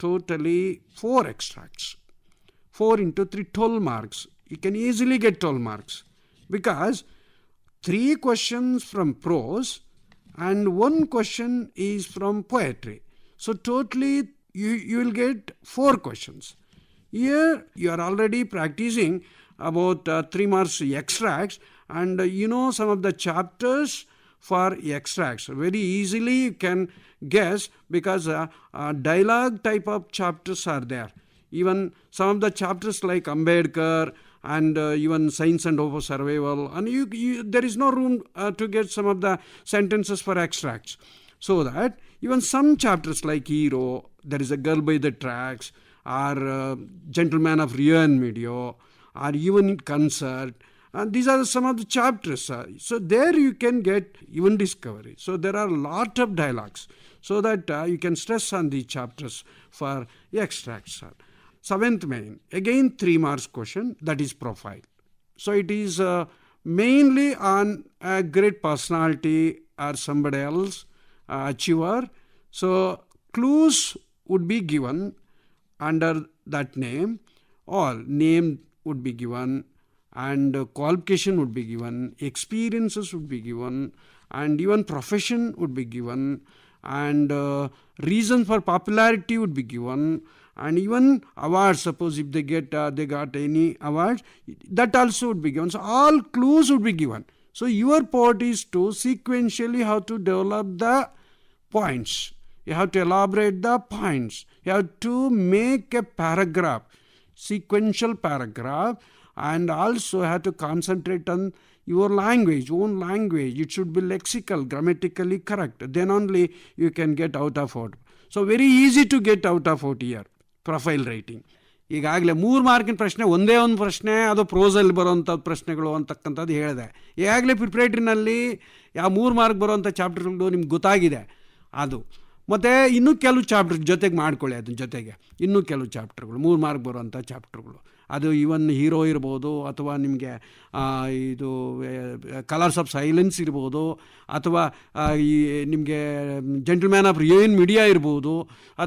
totally 4 extracts. 4 into 3, 12 marks. You can easily get 12 marks because 3 questions from prose and 1 question is from poetry. So totally you will get 4 questions. Here you are already practicing about 3 marks extracts, and you know some of the chapters for extracts. Very easily you can guess because dialogue type of chapters are there. Even some of the chapters like Ambedkar and even Science and Hope of Survival, and there is no room to get some of the sentences for extracts. So that even some chapters like Hero, there is a Girl by the Tracks, or Gentleman of Rio and Medio, or even Concert. And these are some of the chapters. So there you can get even discovery. So there are a lot of dialogues. So that you can stress on these chapters for extracts. 7th main, again 3 marks question, that is profile. So it is mainly on a great personality or somebody else, achiever. So clues would be given under that name. All name would be given, and qualification would be given, experiences would be given, and even profession would be given, and reason for popularity would be given, And even awards, suppose if they got any awards, that also would be given. So all clues would be given. So your part is to sequentially how to develop the points. You have to elaborate the points. You have to make a paragraph, sequential paragraph, and also have to concentrate on your language, own language. It should be lexical, grammatically correct. Then only you can get out of it. So very easy to get out of it here. Profile writing. ಈಗಾಗಲೇ 3 ಮಾರ್ಕಿನ ಪ್ರಶ್ನೆ ಒಂದೇ ಒಂದು ಪ್ರಶ್ನೆ, ಅದು ಪ್ರೋಸಲ್ಲಿ ಬರೋವಂಥ ಪ್ರಶ್ನೆಗಳು ಅಂತಕ್ಕಂಥದ್ದು ಹೇಳಿದೆ. ಈಗಾಗಲೇ ಪ್ರಿಪ್ರೇಟ್ರಿನಲ್ಲಿ ಯಾವ 3 ಮಾರ್ಕ್ ಬರೋವಂಥ ಚಾಪ್ಟರ್ಗಳು ನಿಮ್ಗೆ ಗೊತ್ತಾಗಿದೆ. ಅದು ಮತ್ತು ಇನ್ನೂ ಕೆಲವು ಚಾಪ್ಟರ್ ಜೊತೆಗೆ ಮಾಡ್ಕೊಳ್ಳಿ, ಅದ್ರ ಜೊತೆಗೆ ಇನ್ನೂ ಕೆಲವು ಚಾಪ್ಟರ್ಗಳು 3 ಮಾರ್ಕ್ ಬರೋವಂಥ ಚಾಪ್ಟರ್ಗಳು. ಅದು ಈವನ್ ಹೀರೋ ಇರ್ಬೋದು, ಅಥವಾ ನಿಮಗೆ ಇದು ಕಲರ್ಸ್ ಆಫ್ ಸೈಲೆನ್ಸ್ ಇರ್ಬೋದು, ಅಥವಾ ಈ ನಿಮಗೆ ಜೆಂಟಲ್ಮ್ಯಾನ್ ಆಫ್ ರಿಯನ್ ಮೀಡಿಯಾ ಇರ್ಬೋದು,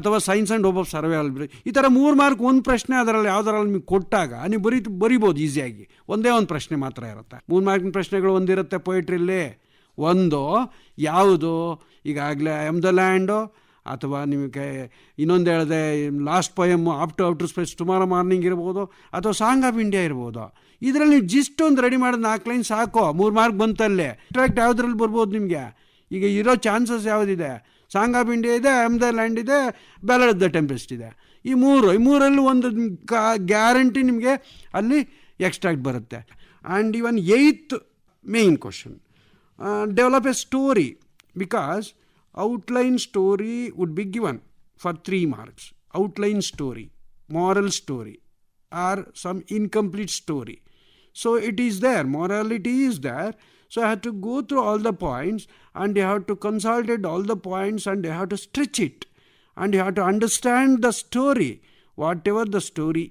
ಅಥವಾ science and hope of survival. ಈ ಥರ 3 ಮಾರ್ಕ್ ಒಂದು ಪ್ರಶ್ನೆ ಅದರಲ್ಲಿ ಯಾವುದರಲ್ಲಿ ನಿಮಗೆ ಕೊಟ್ಟಾಗ ನೀವು ಬರಿಬೋದು ಈಸಿಯಾಗಿ. ಒಂದೇ ಒಂದು ಪ್ರಶ್ನೆ ಮಾತ್ರ ಇರುತ್ತೆ. 3 ಮಾರ್ಕಿನ ಪ್ರಶ್ನೆಗಳು ಒಂದಿರುತ್ತೆ ಪೊಯಿಟ್ರಿಯಲ್ಲಿ. ಒಂದು ಯಾವುದು, ಈಗಾಗಲೇ ಐ ಆಮ್ ದ ಲ್ಯಾಂಡು, ಅಥವಾ ನಿಮಗೆ ಇನ್ನೊಂದು ಹೇಳಿದೆ last poem outer space tomorrow morning ಇರ್ಬೋದು, ಅಥವಾ ಸಾಂಗ್ ಆಫ್ ಇಂಡಿಯಾ ಇರ್ಬೋದು. ಇದರಲ್ಲಿ ನೀವು ಜಿಸ್ಟ್ ಒಂದು ರೆಡಿ ಮಾಡೋದು 4 ಲೈನ್ ಸಾಕು, 3 ಮಾರ್ಕ್ ಬಂತಲ್ಲೇ. ಇಂಟ್ರಾಕ್ಟ್ ಯಾವುದ್ರಲ್ಲಿ ಬರ್ಬೋದು ನಿಮಗೆ? ಈಗ ಇರೋ ಚಾನ್ಸಸ್ ಯಾವುದಿದೆ? ಸಾಂಗ್ ಆಫ್ ಇಂಡಿಯಾ ಇದೆ, ಐ ಆಮ್ ದ ಲ್ಯಾಂಡ್ ಇದೆ, ಬ್ಯಾಲಡ್ ಆಫ್ ದ ಟೆಂಪೆಸ್ಟ್ ಇದೆ. ಈ ಮೂರಲ್ಲಿ ಒಂದು ಗ್ಯಾರಂಟಿ ನಿಮಗೆ ಅಲ್ಲಿ ಎಕ್ಸ್ಟ್ರಾಕ್ಟ್ ಬರುತ್ತೆ. And even 8th main question, develop a story, because outline story would be given for 3 marks. Outline story, moral story, or some incomplete story. So it is there, morality is there. So I have to go through all the points, and you have to consolidate all the points, and you have to stretch it, and you have to understand the story. Whatever the story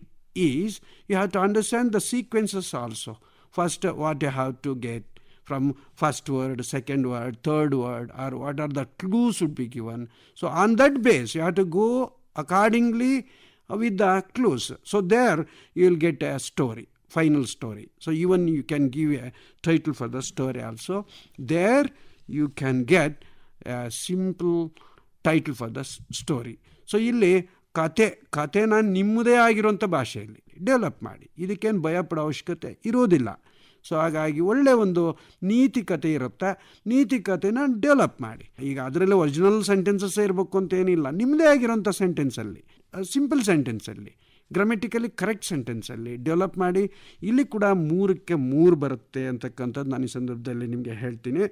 is, you have to understand the sequences also. First, what you have to get from first word, second word, third word, or what are the clues should be given. So on that base, you have to go accordingly with the clues. So there you will get a story, final story. So even you can give a title for the story also. There you can get a simple title for the story. So ಇಲ್ಲಿ ಕಥೆನ ನಿಮ್ಮದೇ ಆಗಿರುವಂಥ ಭಾಷೆಯಲ್ಲಿ ಡೆವಲಪ್ ಮಾಡಿ, ಇದಕ್ಕೇನು ಭಯಪಡೋ ಅವಶ್ಯಕತೆ ಇರೋದಿಲ್ಲ. ಸೊ ಹಾಗಾಗಿ ಒಳ್ಳೆಯ ಒಂದು ನೀತಿ ಕಥೆ ಇರುತ್ತೆ, ನೀತಿ ಕಥೆನ ಡೆವಲಪ್ ಮಾಡಿ. ಈಗ ಅದರಲ್ಲಿ ಒರಿಜಿನಲ್ ಸೆಂಟೆನ್ಸಸ್ಸೇ ಇರಬೇಕು ಅಂತೇನಿಲ್ಲ, ನಿಮ್ಮದೇ ಆಗಿರೋಂಥ ಸೆಂಟೆನ್ಸಲ್ಲಿ, ಸಿಂಪಲ್ ಸೆಂಟೆನ್ಸಲ್ಲಿ, ಗ್ರಾಮೆಟಿಕಲಿ ಕರೆಕ್ಟ್ ಸೆಂಟೆನ್ಸಲ್ಲಿ ಡೆವಲಪ್ ಮಾಡಿ. ಇಲ್ಲಿ ಕೂಡ 3ಕ್ಕೆ 3 ಬರುತ್ತೆ ಅಂತಕ್ಕಂಥದ್ದು ನಾನು ಈ ಸಂದರ್ಭದಲ್ಲಿ ನಿಮಗೆ ಹೇಳ್ತೀನಿ.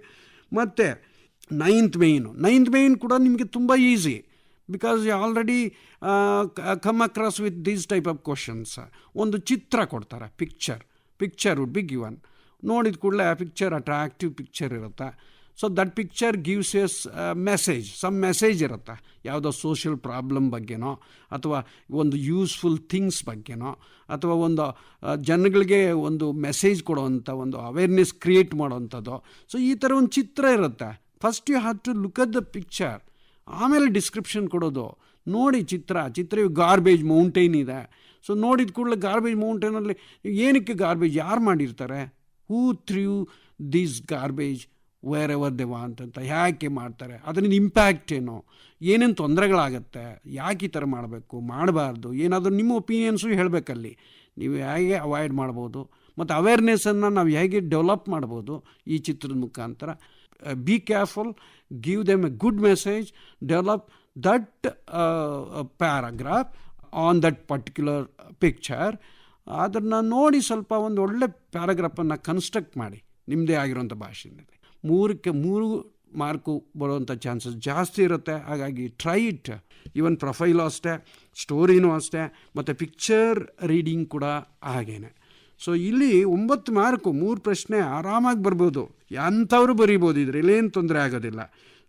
ಮತ್ತು 9th ಮೇಯ್ನ್ ಕೂಡ ನಿಮಗೆ ತುಂಬ easy, because you already come across with these type of questions. ಒಂದು ಚಿತ್ರ ಕೊಡ್ತಾರೆ, ಪಿಕ್ಚರ್ ವುಡ್ ಬಿ ಗಿವನ್. ನೋಡಿದ ಕೂಡಲೇ ಆ ಪಿಕ್ಚರ್ ಅಟ್ರಾಕ್ಟಿವ್ ಪಿಕ್ಚರ್ ಇರುತ್ತೆ. So that picture gives us message, some message ಇರುತ್ತೆ, ಯಾವುದೋ ಸೋಷಿಯಲ್ ಪ್ರಾಬ್ಲಮ್ ಬಗ್ಗೆನೋ, ಅಥವಾ ಒಂದು ಯೂಸ್ಫುಲ್ ಥಿಂಗ್ಸ್ ಬಗ್ಗೆನೋ, ಅಥವಾ ಒಂದು ಜನಗಳಿಗೆ ಒಂದು ಮೆಸೇಜ್ ಕೊಡೋವಂಥ ಒಂದು ಅವೇರ್ನೆಸ್ ಕ್ರಿಯೇಟ್ ಮಾಡೋವಂಥದ್ದು. ಸೊ ಈ ಥರ ಒಂದು ಚಿತ್ರ ಇರುತ್ತೆ. First you have to look at the picture, ಆಮೇಲೆ ಡಿಸ್ಕ್ರಿಪ್ಷನ್ ಕೊಡೋದು. ನೋಡಿ ಚಿತ್ರ ಗಾರ್ಬೇಜ್ ಮೌಂಟೇನ್ ಇದೆ. ಸೊ ನೋಡಿದ ಕೂಡಲೇ ಗಾರ್ಬೇಜ್ ಮೌಂಟೇನಲ್ಲಿ ಏನಕ್ಕೆ ಗಾರ್ಬೇಜ್ ಯಾರು ಮಾಡಿರ್ತಾರೆ, who threw these garbage wherever they want ಅಂತ, ಯಾಕೆ ಮಾಡ್ತಾರೆ, ಅದರಿಂದ ಇಂಪ್ಯಾಕ್ಟ್ ಏನು, ಏನೇನು ತೊಂದರೆಗಳಾಗತ್ತೆ, ಯಾಕೆ ಈ ಥರ ಮಾಡಬಾರ್ದು, ಏನಾದರೂ ನಿಮ್ಮ ಒಪಿನಿಯನ್ಸು ಹೇಳಬೇಕಲ್ಲಿ. ನೀವು ಹೇಗೆ ಅವಾಯ್ಡ್ ಮಾಡ್ಬೋದು, ಮತ್ತು ಅವೇರ್ನೆಸ್ಸನ್ನು ನಾವು ಹೇಗೆ ಡೆವಲಪ್ ಮಾಡ್ಬೋದು ಈ ಚಿತ್ರದ ಮುಖಾಂತರ. Be careful, give them A good message, develop that paragraph on that particular picture. ಅದನ್ನು ನೋಡಿ ಸ್ವಲ್ಪ ಒಂದು ಒಳ್ಳೆ ಪ್ಯಾರಾಗ್ರಾಫನ್ನು ಕನ್ಸ್ಟ್ರಕ್ಟ್ ಮಾಡಿ ನಿಮ್ಮದೇ ಆಗಿರೋಂಥ ಭಾಷೆಯಲ್ಲಿ. 3ಕ್ಕೆ 3 ಮಾರ್ಕು ಬರುವಂಥ ಚಾನ್ಸಸ್ ಜಾಸ್ತಿ ಇರುತ್ತೆ. ಹಾಗಾಗಿ ಟ್ರೈ ಇಟ್. ಈವನ್ ಪ್ರೊಫೈಲು ಅಷ್ಟೇ, ಸ್ಟೋರಿನೂ ಅಷ್ಟೇ, ಮತ್ತು ಪಿಕ್ಚರ್ ರೀಡಿಂಗ್ ಕೂಡ ಹಾಗೇನೆ. ಸೊ ಇಲ್ಲಿ 9 ಮಾರ್ಕು 3 ಪ್ರಶ್ನೆ ಆರಾಮಾಗಿ ಬರ್ಬೋದು, ಅಂಥವ್ರು ಬರೀಬೋದು, ಇದರಲ್ಲಿ ಏನು ತೊಂದರೆ ಆಗೋದಿಲ್ಲ.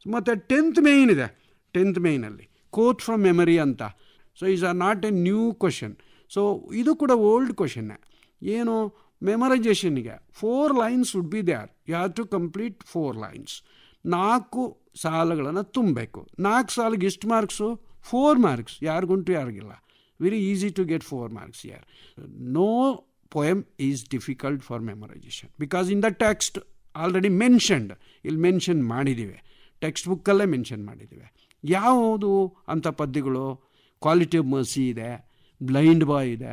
ಮತ್ತು 10th ಮೇಯ್ನ್ ಇದೆ. 10th ಮೇಯ್ನಲ್ಲಿ ಕೋಟ್ ಫ್ರಮ್ ಮೆಮರಿ ಅಂತ. So is or not a new question. So ಇದು ಕೂಡ ಓಲ್ಡ್ ಕ್ವಶನ್ನೇ. ಏನು, ಮೆಮರೈಜೇಷನ್ಗೆ 4 lines would be there. You have to complete 4 lines. 4 ಸಾಲುಗಳನ್ನು ತುಂಬಬೇಕು. 4 ಸಾಲಿಗೆ ಎಷ್ಟು ಮಾರ್ಕ್ಸು? 4 ಮಾರ್ಕ್ಸ್. ಯಾರಿಗುಂಟು ಯಾರಿಗಿಲ್ಲ. Very easy to get 4 marks ಯಾರ್. No poem is difficult for memorization, because in the text already mentioned, ಇಲ್ಲಿ ಮೆನ್ಷನ್ ಮಾಡಿದ್ದೀವಿ, ಟೆಕ್ಸ್ಟ್ ಬುಕ್ಕಲ್ಲೇ ಮೆನ್ಷನ್ ಮಾಡಿದ್ದೀವಿ ಯಾವುದು ಅಂಥ ಪದ್ಯಗಳು. ಕ್ವಾಲಿಟಿ ಆಫ್ ಮರ್ಸಿ ಇದೆ, ಬ್ಲೈಂಡ್ ಬಾಯ್ ಇದೆ.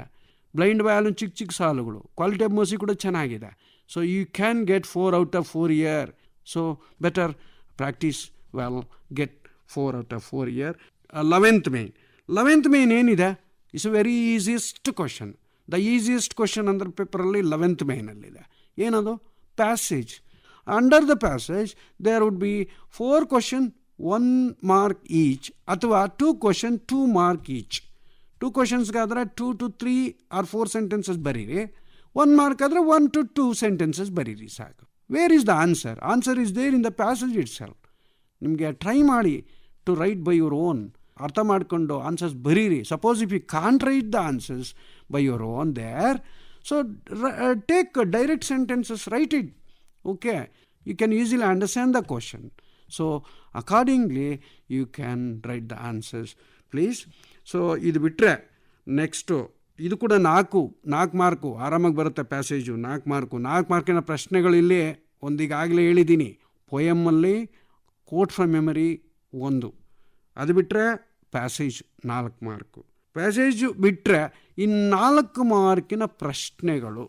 ಬ್ಲೈಂಡ್ ಬಾಯ್ ಅಲ್ಲಿ ಚಿಕ್ಕ ಚಿಕ್ಕ ಸಾಲುಗಳು. ಕ್ವಾಲಿಟಿ ಆಫ್ ಮರ್ಸಿ ಕೂಡ ಚೆನ್ನಾಗಿದೆ. So you can get 4 out of 4 year. So better practise well, get 4 out of 4 year. 11th main ಏನಿದೆ? It's very easiest question. The easiest question ಅಂದರೆ ಪೇಪರಲ್ಲಿ 11th ಮೇನಲ್ಲಿದೆ. ಏನದು? Passage. Under the passage there would be 4 questions 1 mark each, ಅಥವಾ 2 questions 2 mark ಈಚ್. 2 questionsಗಾದರೆ 2 to 3 or 4 sentences ಬರೀರಿ. 1 mark ಆದರೆ 1 to 2 sentences ಬರೀರಿ ಸಾಕು. Where is the answer? Answer is there in the passage itself. ನಿಮಗೆ ಟ್ರೈ ಮಾಡಿ to write by your own. ಅರ್ಥ ಮಾಡಿಕೊಂಡು ಆನ್ಸರ್ಸ್ ಬರೀರಿ. Suppose if you can't write the answers by your own there, so take direct sentences, write it. Okay, you can easily understand the question. So accordingly you can write the answers, please. So ಇದು ಬಿಟ್ಟರೆ ನೆಕ್ಸ್ಟು ಇದು ಕೂಡ 4 ಮಾರ್ಕು ಆರಾಮಾಗಿ ಬರುತ್ತೆ. Passage 4 mark. 4 ಮಾರ್ಕಿನ ಪ್ರಶ್ನೆಗಳಿಲ್ಲಿ ಒಂದೀಗಾಗಲೇ ಹೇಳಿದ್ದೀನಿ. ಪೊಯಮಲ್ಲಿ ಕೋಟ್ ಫ್ರಮ್ ಮೆಮರಿ 1, ಅದು ಬಿಟ್ಟರೆ ಪ್ಯಾಸೇಜ್ 4 ಮಾರ್ಕು. ಪ್ಯಾಸೇಜು ಬಿಟ್ಟರೆ ಇನ್ನು 4 ಮಾರ್ಕಿನ ಪ್ರಶ್ನೆಗಳು.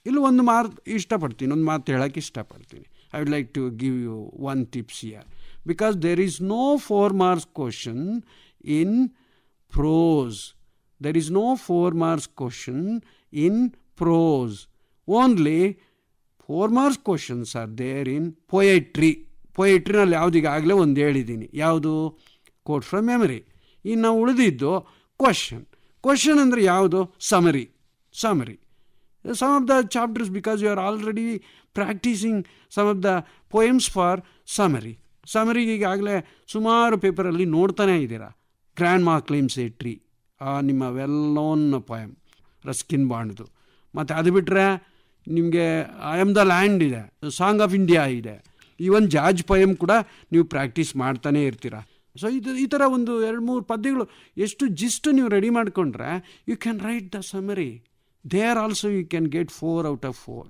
ಇಲ್ಲಿ ಒಂದು ಮಾತು ಹೇಳೋಕ್ಕೆ ಇಷ್ಟಪಡ್ತೀನಿ. I would like to give you 1 tips here. Because there is no 4 marks question in prose. There is no 4 marks question in prose. Only 4 marks questions are there in poetry. ಪೊಯೆಟ್ರಿನಲ್ಲಿ ಯಾವುದೀಗಾಗಲೇ ಒಂದು ಹೇಳಿದ್ದೀನಿ. ಯಾವುದು? Coat from memory. ಇನ್ನು ಉಳಿದಿದ್ದು ಕ್ವಶನ್ ಅಂದರೆ ಯಾವುದು? Summary. Some of the chapters, because you are already practicing some of the poems for summary. ಈಗಾಗಲೇ ಸುಮಾರು ಪೇಪರಲ್ಲಿ ನೋಡ್ತಾನೆ ಇದ್ದೀರಾ. ಗ್ರ್ಯಾಂಡ್ ಮಾ ಕ್ಲೇಮ್ಸ್ ಎ ಟ್ರೀ, ನಿಮ್ಮ ವೆಲ್ ನೋನ್ ಪೊಯಮ್, ರಸ್ಕಿನ್ ಬಾಂಡ್ದು. ಮತ್ತು ಅದು ಬಿಟ್ಟರೆ ನಿಮಗೆ ಐ ಆಮ್ ದ ಲ್ಯಾಂಡ್ ಇದೆ, ಸಾಂಗ್ ಆಫ್ ಇಂಡಿಯಾ ಇದೆ. ಈವನ್ ಜಾರ್ಜ್ ಪೊಯಮ್ ಕೂಡ ನೀವು ಪ್ರಾಕ್ಟೀಸ್ ಮಾಡ್ತಾನೆ ಇರ್ತೀರ. ಸೊ ಈ ಥರ ಒಂದು 2-3 ಪದ್ಯಗಳು ಎಷ್ಟು ಜಿಸ್ಟ್ ನೀವು ರೆಡಿ ಮಾಡಿಕೊಂಡ್ರೆ you can write the summary. There also you can get 4 out of 4.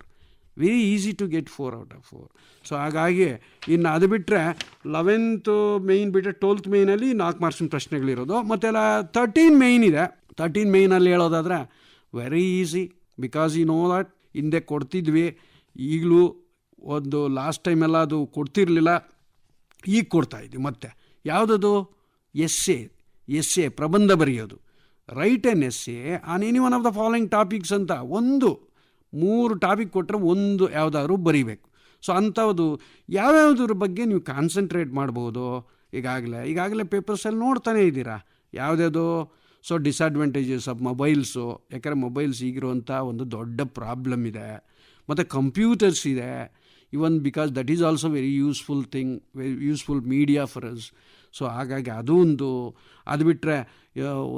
Very easy to get 4 out of 4. So ಹಾಗಾಗಿ ಇನ್ನು ಅದು ಬಿಟ್ಟರೆ 11th ಮೇಯ್ನ್ ಬಿಟ್ಟರೆ 12th ಮೇಯ್ನಲ್ಲಿ 4 ಮಾರ್ಕ್ಸಿನ ಪ್ರಶ್ನೆಗಳಿರೋದು. ಮತ್ತು 13 ಮೇಯ್ನ್ ಇದೆ. 13 ಮೇಯ್ನಲ್ಲಿ ಹೇಳೋದಾದರೆ very easy. Because you know that ಹಿಂದೆ ಕೊಡ್ತಿದ್ವಿ, ಈಗಲೂ ಒಂದು ಲಾಸ್ಟ್ ಟೈಮೆಲ್ಲ ಅದು ಕೊಡ್ತಿರಲಿಲ್ಲ, ಈಗ ಕೊಡ್ತಾಯಿದ್ವಿ. ಮತ್ತು ಯಾವುದದು? ಎಸ್ಸೆ ಪ್ರಬಂಧ ಬರೆಯೋದು. Right N essay on any one of the following topics ಅಂತ 3 ಟಾಪಿಕ್ ಕೊಟ್ಟರೆ ಒಂದು ಯಾವುದಾದ್ರು ಬರೀಬೇಕು. ಸೊ ಅಂಥದ್ದು ಯಾವ್ಯಾವುದ್ರ ಬಗ್ಗೆ ನೀವು ಕಾನ್ಸಂಟ್ರೇಟ್ ಮಾಡ್ಬೋದು. ಈಗಾಗಲೇ ಪೇಪರ್ಸಲ್ಲಿ ನೋಡ್ತಾನೆ ಇದ್ದೀರಾ ಯಾವುದ್ಯಾವುದು. ಸೊ ಡಿಸ್ಅಡ್ವಾಂಟೇಜಸ್ ಆಫ್ ಮೊಬೈಲ್ಸು, ಯಾಕಂದರೆ ಮೊಬೈಲ್ಸ್ ಈಗಿರುವಂಥ ಒಂದು ದೊಡ್ಡ ಪ್ರಾಬ್ಲಮ್ ಇದೆ. ಮತ್ತು ಕಂಪ್ಯೂಟರ್ಸ್ ಇದೆ. Even because that is also very useful thing, very useful media for us. So ಹಾಗಾಗಿ ಅದು ಒಂದು. ಅದು ಬಿಟ್ಟರೆ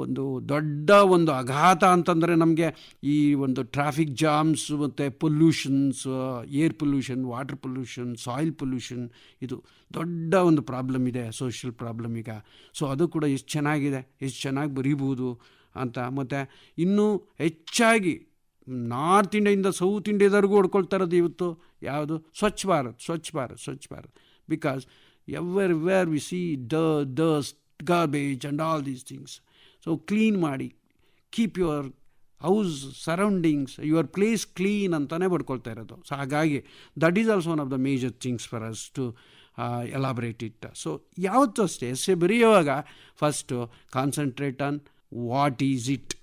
ಒಂದು ದೊಡ್ಡ ಒಂದು ಆಘಾತ ಅಂತಂದರೆ ನಮಗೆ ಈ ಒಂದು ಟ್ರಾಫಿಕ್ ಜಾಮ್ಸ್ ಮತ್ತು pollutions, air pollution, water pollution, soil pollution, ಇದು ದೊಡ್ಡ ಒಂದು ಪ್ರಾಬ್ಲಮ್ ಇದೆ, ಸೋಷಿಯಲ್ ಪ್ರಾಬ್ಲಮ್ ಈಗ. ಸೊ ಅದು ಕೂಡ ಎಷ್ಟು ಚೆನ್ನಾಗಿದೆ, ಎಷ್ಟು ಚೆನ್ನಾಗಿ ಬರೀಬೋದು ಅಂತ. ಮತ್ತು ಇನ್ನೂ ಹೆಚ್ಚಾಗಿ ನಾರ್ತ್ ಇಂಡಿಯಾದಿಂದ ಸೌತ್ ಇಂಡಿಯಾದವರೆಗೂ ಹೊಡ್ಕೊಳ್ತಾ ಇರೋದು ಇವತ್ತು ಯಾವುದು? Swachh Bharat. Because everywhere we see dust, garbage and all these things. So clean ಮಾಡಿ, keep your house surroundings, your place clean ಅಂತಾನೆ ಬಡ್ಕೊಳ್ತಾ ಇರೋದು. ಸೊ ಹಾಗಾಗಿ that is also one of the major things for us to elaborate it. So ಯಾವತ್ತೂ ಅಷ್ಟೇ ಎಸ್ಸೆ ಬರೆಯುವಾಗ first concentrate on what is it.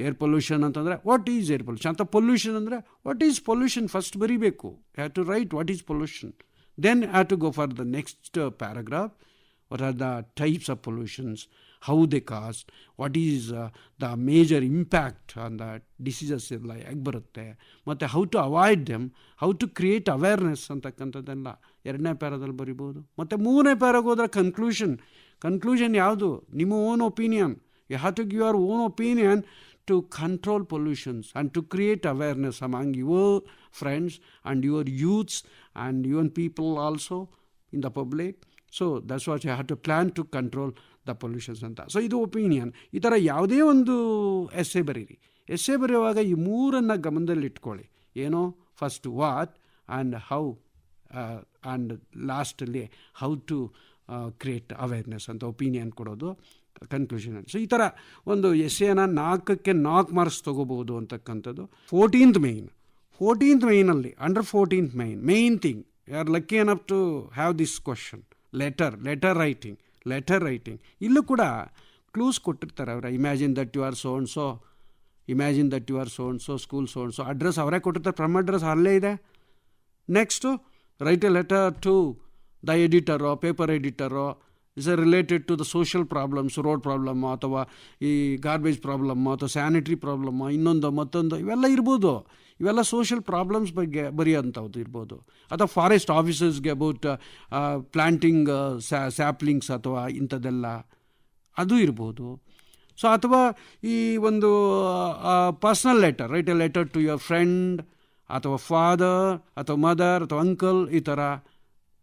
Air pollution ಅಂತಂದರೆ ವಾಟ್ ಈಸ್ ಏರ್ ಪೊಲ್ಯೂಷನ್ ಅಂತ. ಪೊಲ್ಯೂಷನ್ ಅಂದರೆ ವಾಟ್ ಈಸ್ ಪೊಲ್ಯೂಷನ್ ಫಸ್ಟ್ ಬರೀಬೇಕು. You have to write what is pollution. Then I have to go for the next paragraph. What are the types of pollutions, how they cause, what is the major impact on the diseases ಎಲ್ಲ ಹೇಗೆ ಬರುತ್ತೆ, ಮತ್ತು how to avoid them, how to create awareness ಅಂತಕ್ಕಂಥದ್ದೆಲ್ಲ 2ನೇ ಪ್ಯಾರಾದಲ್ಲಿ ಬರಿಬೋದು. ಮತ್ತು 3ನೇ ಪ್ಯಾರಾಗೆ ಹೋದ್ರೆ ಕನ್ಕ್ಲೂಷನ್ ಯಾವುದು? ನಿಮ್ಮ own opinion. You have to give your own opinion to control pollutions and to create awareness among your friends and your youths and even people also in the public. So that's what you have to plan to control the pollutions ಅಂತ. ಸೊ ಇದು ಒಪಿನಿಯನ್. ಈ ಥರ ಯಾವುದೇ ಒಂದು ಎಸ್ಸೆ ಬರೆಯುವಾಗ ಈ 3 ಗಮನದಲ್ಲಿ ಇಟ್ಕೊಳ್ಳಿ. ಏನೋ first what and how and ಲಾಸ್ಟಲ್ಲಿ ಹೌ ಟು ಕ್ರಿಯೇಟ್ ಅವೇರ್ನೆಸ್ ಅಂತ ಒಪಿನಿಯನ್ ಕೊಡೋದು. ಕನ್ಕ್ಲೂಷನ್. ಸೊ ಈ ಥರ ಒಂದು ಎಸ್ಸೇನ 4ಕ್ಕೆ 4 ಮಾರ್ಕ್ಸ್ ತೊಗೋಬೋದು ಅಂತಕ್ಕಂಥದ್ದು. 14th ಮೇಯ್ನಲ್ಲಿ under 14th main thing you are lucky enough to have this question letter writing. ಇಲ್ಲೂ ಕೂಡ ಕ್ಲೂಸ್ ಕೊಟ್ಟಿರ್ತಾರೆ ಅವರ. Imagine that you are so and so school so and so, address ಅವರೇ ಕೊಟ್ಟಿರ್ತಾರೆ, ಫ್ರಮ್ ಅಡ್ರೆಸ್ ಅಲ್ಲೇ ಇದೆ. Next write a letter to the ಎಡಿಟರೋ, ಪೇಪರ್ ಎಡಿಟರೋ, is related to the social problems, road problem ಅಥವಾ ಈ ಗಾರ್ಬೇಜ್ ಪ್ರಾಬ್ಲಮ್ಮು ಅಥವಾ ಸ್ಯಾನಿಟ್ರಿ ಪ್ರಾಬ್ಲಮ್ಮು, ಇನ್ನೊಂದು ಮತ್ತೊಂದು, ಇವೆಲ್ಲ ಇರ್ಬೋದು. ಇವೆಲ್ಲ ಸೋಷಿಯಲ್ ಪ್ರಾಬ್ಲಮ್ಸ್ ಬಗ್ಗೆ ಬರೆಯೋಂಥದ್ದು ಇರ್ಬೋದು. ಅಥವಾ ಫಾರೆಸ್ಟ್ ಆಫೀಸರ್ಸ್ಗೆ ಅಬೌಟ್ ಪ್ಲ್ಯಾಂಟಿಂಗ್ ಸ್ಯಾಪ್ಲಿಂಗ್ಸ್ ಅಥವಾ ಇಂಥದ್ದೆಲ್ಲ ಅದು ಇರ್ಬೋದು. ಸೊ ಅಥವಾ ಈ ಒಂದು personal letter, write a letter to your friend ಅಥವಾ ಫಾದರ್ ಅಥವಾ ಮದರ್ ಅಥವಾ ಅಂಕಲ್, ಈ ಥರ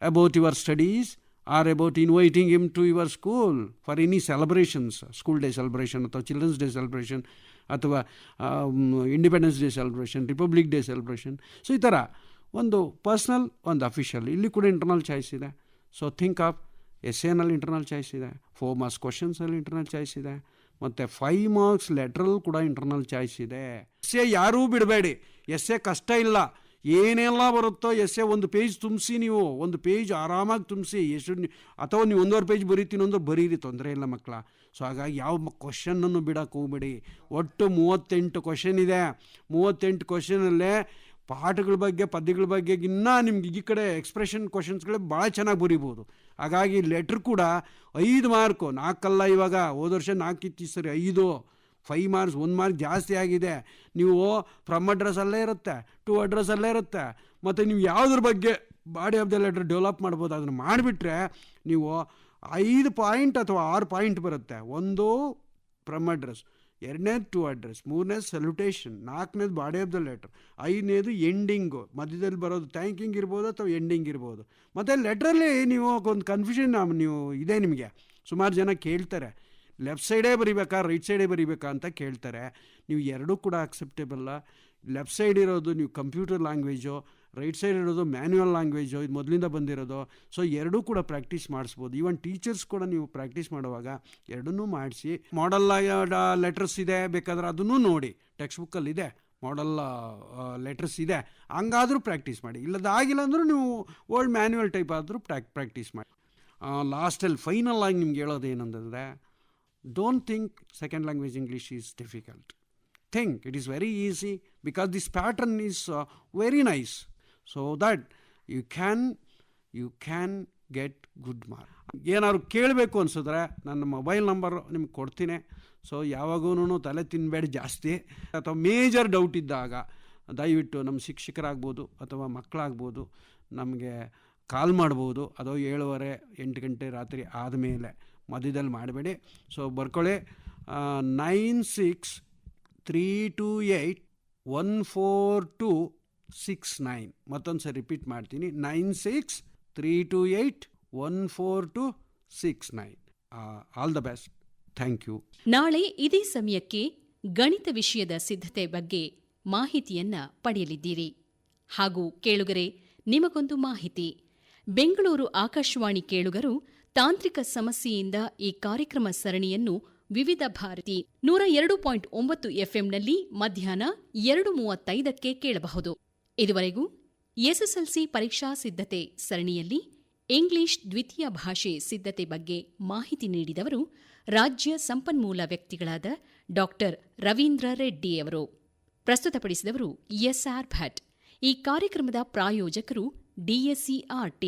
about your studies or about inviting him to your school for any celebrations, school day celebration ಅಥವಾ ಚಿಲ್ಡ್ರನ್ಸ್ ಡೇ ಸೆಲೆಬ್ರೇಷನ್ ಅಥವಾ independence day celebration, republic day celebration. So ಈ ಥರ ಒಂದು ಪರ್ಸ್ನಲ್, ಒಂದು ಅಫಿಷಿಯಲ್. ಇಲ್ಲಿ ಕೂಡ ಇಂಟರ್ನಲ್ ಚಾಯ್ಸ್ ಇದೆ. ಸೊ ಥಿಂಕ್ ಆಫ್ ಎಸ್ಸೇನಲ್ಲಿ ಇಂಟರ್ನಲ್ ಚಾಯ್ಸ್ ಇದೆ, 4 ಮಾರ್ಕ್ಸ್ ಕ್ವಶನ್ಸಲ್ಲಿ ಇಂಟರ್ನಲ್ ಚಾಯ್ಸ್ ಇದೆ, ಮತ್ತು 5 ಮಾರ್ಕ್ಸ್ ಲೆಟ್ರಲ್ ಕೂಡ ಇಂಟರ್ನಲ್ ಚಾಯ್ಸ್ ಇದೆ. ಎಸ್ಸೇ ಯಾರೂ ಬಿಡಬೇಡಿ, ಎಸ್ಸೇ ಕಷ್ಟ ಇಲ್ಲ. ಏನೆಲ್ಲ ಬರುತ್ತೋ ಎಸ್ಸೇ ಒಂದು ಪೇಜ್ ತುಂಬಿಸಿ, ನೀವು ಒಂದು ಪೇಜ್ ಆರಾಮಾಗಿ ತುಂಬಿಸಿ. ಅಥವಾ ನೀವು 1.5 ಪೇಜ್ ಬರೀತೀನಿ ಅಂದ್ರೆ ಬರೀರಿ, ತೊಂದರೆ ಇಲ್ಲ ಮಕ್ಕಳ. ಸೊ ಹಾಗಾಗಿ ಯಾವ ಕ್ವಶನನ್ನು ಬಿಡೋಕೆ ಹೋಗ್ಬೇಡಿ. ಒಟ್ಟು 38 ಕ್ವಶನ್ ಇದೆ. 38 ಕ್ವಶನಲ್ಲೇ ಪಾಠಗಳ ಬಗ್ಗೆ, ಪದ್ಯಗಳ ಬಗ್ಗೆ ಇನ್ನೂ ನಿಮ್ಗೆ ಈ ಕಡೆ ಎಕ್ಸ್ಪ್ರೆಷನ್ ಕ್ವಶನ್ಸ್ಗಳೇ ಭಾಳ ಚೆನ್ನಾಗಿ ಬರೀಬೋದು. ಹಾಗಾಗಿ ಲೆಟ್ರ್ ಕೂಡ 5 ಮಾರ್ಕು, 4 ಅಲ್ಲ. ಇವಾಗ ಹೋದ ವರ್ಷ 4 ಇತ್ತು, ಸರಿ 5. 5 ಮಾರ್ಕ್ಸ್, 1 ಮಾರ್ಕ್ ಜಾಸ್ತಿ ಆಗಿದೆ. ನೀವು ಫ್ರಮ್ ಅಡ್ರೆಸ್ ಅಲ್ಲೇ ಇರುತ್ತೆ, ಟು ಅಡ್ರೆಸ್ ಅಲ್ಲೇ ಇರುತ್ತೆ. ಮತ್ತು ನೀವು ಯಾವುದ್ರ ಬಗ್ಗೆ body of the letter develop ಮಾಡ್ಬೋದು, ಅದನ್ನು ಮಾಡಿಬಿಟ್ರೆ ನೀವು 5 ಪಾಯಿಂಟ್ ಅಥವಾ 6 ಪಾಯಿಂಟ್ ಬರುತ್ತೆ. 1 ಫ್ರಮ್ ಅಡ್ರೆಸ್, 2ನೇದು ಟು ಅಡ್ರೆಸ್, 3ನೇದು ಸಲ್ಯೂಟೇಷನ್, 4ನೇದು ಬಾಡಿ ಆಫ್ ದ ಲೆಟರ್, 5ನೇದು ಎಂಡಿಂಗು, ಮಧ್ಯದಲ್ಲಿ ಬರೋದು ಥ್ಯಾಂಕಿಂಗ್ ಇರ್ಬೋದು ಅಥವಾ ಎಂಡಿಂಗ್ ಇರ್ಬೋದು. ಮತ್ತು ಲೆಟ್ರಲ್ಲಿ ನೀವು ಒಂದು ಕನ್ಫ್ಯೂಷನ್ ನೀವು ಇದೆ ನಿಮಗೆ. ಸುಮಾರು ಜನ ಕೇಳ್ತಾರೆ, ಲೆಫ್ಟ್ ಸೈಡೇ ಬರೀಬೇಕಾ ರೈಟ್ ಸೈಡೇ ಬರೀಬೇಕಾ ಅಂತ ಕೇಳ್ತಾರೆ. ನೀವು ಎರಡೂ ಕೂಡ ಅಕ್ಸೆಪ್ಟೇಬಲ್ಲ. ಲೆಫ್ಟ್ ಸೈಡ್ ಇರೋದು ನೀವು ಕಂಪ್ಯೂಟರ್ ಲ್ಯಾಂಗ್ವೇಜು, ರೈಟ್ ಸೈಡ್ ಇರೋದು ಮ್ಯಾನ್ಯುವಲ್ ಲ್ಯಾಂಗ್ವೇಜು, ಇದು ಮೊದಲಿಂದ ಬಂದಿರೋದು. ಸೊ ಎರಡೂ ಕೂಡ ಪ್ರಾಕ್ಟೀಸ್ ಮಾಡಿಸ್ಬೋದು. ಈವನ್ ಟೀಚರ್ಸ್ ಕೂಡ ನೀವು ಪ್ರಾಕ್ಟೀಸ್ ಮಾಡುವಾಗ ಎರಡನ್ನೂ ಮಾಡಿಸಿ. ಮಾಡಲ್ ಲೆಟರ್ಸ್ ಇದೆ, ಬೇಕಾದ್ರೆ ಅದನ್ನು ನೋಡಿ, ಟೆಕ್ಸ್ಟ್ ಬುಕ್ಕಲ್ಲಿದೆ, ಮಾಡಲ್ ಲೆಟರ್ಸ್ ಇದೆ, ಹಂಗಾದರೂ ಪ್ರಾಕ್ಟೀಸ್ ಮಾಡಿ. ಇಲ್ಲದಾಗಿಲ್ಲ ಅಂದರೂ ನೀವು ಓಲ್ಡ್ ಮ್ಯಾನ್ಯುವಲ್ ಟೈಪ್ ಆದರೂ ಪ್ರಾಕ್ಟೀಸ್ ಮಾಡಿ. ಲಾಸ್ಟಲ್ಲಿ ಫೈನಲ್ ಆಗಿ ನಿಮ್ಗೆ ಹೇಳೋದು ಏನಂದರೆ, don't think second language English is difficult. Think it is very easy because this pattern is very nice, so that you can get good mark. ಏನಾದ್ರು ಕೇಳಬೇಕು ಅನ್ಸಿದ್ರೆ ನನ್ನ ಮೊಬೈಲ್ ನಂಬರ್ ನಿಮ್ಗೆ ಕೊಡ್ತೀನಿ. ಸೊ ಯಾವಾಗೂ ತಲೆ ತಿನ್ನಬೇಡಿ ಜಾಸ್ತಿ. ಅಥವಾ ಮೇಜರ್ ಡೌಟ್ ಇದ್ದಾಗ ದಯವಿಟ್ಟು ನಮ್ಮ ಶಿಕ್ಷಕರಾಗ್ಬೋದು ಅಥವಾ ಮಕ್ಕಳಾಗ್ಬೋದು ನಮಗೆ ಕಾಲ್ ಮಾಡ್ಬೋದು. ಅದು 7:30 8 ಗಂಟೆ ರಾತ್ರಿ ಆದಮೇಲೆ, ಮಧ್ಯದಲ್ಲಿ ಮಾಡಬೇಡಿ. ಸೊ ಬರ್ಕೊಳ್ಳಿ, 9632814269. ಮತ್ತೊಂದು ಸರಿ ರಿಪೀಟ್ ಮಾಡ್ತೀನಿ, 9632814269. All the best. Thank you. ನಾಳೆ ಇದೇ ಸಮಯಕ್ಕೆ ಗಣಿತ ವಿಷಯದ ಸಿದ್ಧತೆ ಬಗ್ಗೆ ಮಾಹಿತಿಯನ್ನ ಪಡೆಯಲಿದ್ದೀರಿ. ಹಾಗೂ ಕೇಳುಗರೆ, ನಿಮಗೊಂದು ಮಾಹಿತಿ. ಬೆಂಗಳೂರು ಆಕಾಶವಾಣಿ ಕೇಳುಗರು ತಾಂತ್ರಿಕ ಸಮಸ್ಯೆಯಿಂದ ಈ ಕಾರ್ಯಕ್ರಮ ಸರಣಿಯನ್ನು ವಿವಿಧ ಭಾರತಿ 102.9 ಎಫ್ಎಂನಲ್ಲಿ ಮಧ್ಯಾಹ್ನ 2:35ಕ್ಕೆ ಕೇಳಬಹುದು. ಇದುವರೆಗೂ ಎಸ್ಎಸ್ಎಲ್ಸಿ ಪರೀಕ್ಷಾ ಸಿದ್ಧತೆ ಸರಣಿಯಲ್ಲಿ ಇಂಗ್ಲಿಷ್ ದ್ವಿತೀಯ ಭಾಷೆ ಸಿದ್ಧತೆ ಬಗ್ಗೆ ಮಾಹಿತಿ ನೀಡಿದವರು ರಾಜ್ಯ ಸಂಪನ್ಮೂಲ ವ್ಯಕ್ತಿಗಳಾದ ಡಾ ರವೀಂದ್ರ ರೆಡ್ಡಿಯವರು. ಪ್ರಸ್ತುತಪಡಿಸಿದವರು ಎಸ್ಆರ್ ಭಟ್. ಈ ಕಾರ್ಯಕ್ರಮದ ಪ್ರಾಯೋಜಕರು DSCRT.